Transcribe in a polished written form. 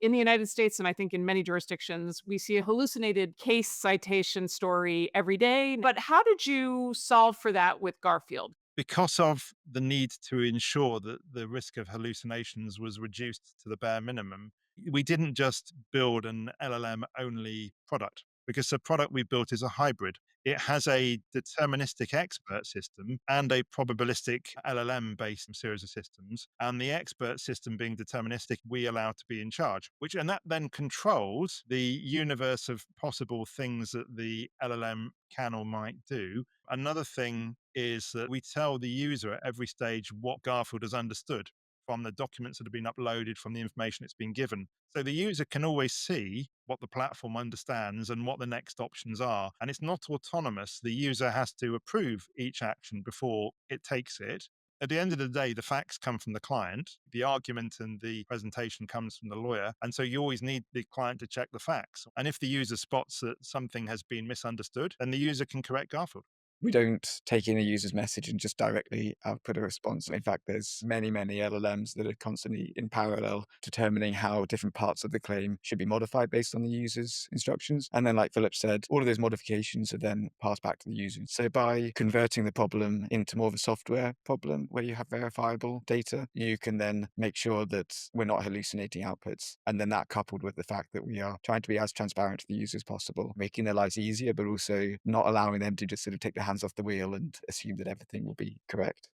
In the United States, and I think in many jurisdictions, we see a hallucinated case citation story every day. But how did you solve for that with Garfield? Because of the need to ensure that the risk of hallucinations was reduced to the bare minimum, we didn't just build an LLM only product because the product we built is a hybrid. It has a deterministic expert system and a probabilistic LLM based series of systems. And the expert system being deterministic, we allow to be in charge, and that then controls the universe of possible things that the LLM can or might do. Another thing is that we tell the user at every stage what Garfield has understood from the documents that have been uploaded, from the information it's been given. So the user can always see what the platform understands and what the next options are. And it's not autonomous. The user has to approve each action before it takes it. At the end of the day, the facts come from the client. The argument and the presentation comes from the lawyer. And so you always need the client to check the facts. And if the user spots that something has been misunderstood, then the user can correct Garfield. We don't take in a user's message and just directly output a response. In fact, there's many LLMs that are constantly in parallel determining how different parts of the claim should be modified based on the user's instructions. And then, like Philip said, all of those modifications are then passed back to the user. So by converting the problem into more of a software problem where you have verifiable data, you can then make sure that we're not hallucinating outputs. And then that coupled with the fact that we are trying to be as transparent to the user as possible, making their lives easier, but also not allowing them to just sort of take their hands off the wheel and assume that everything will be correct.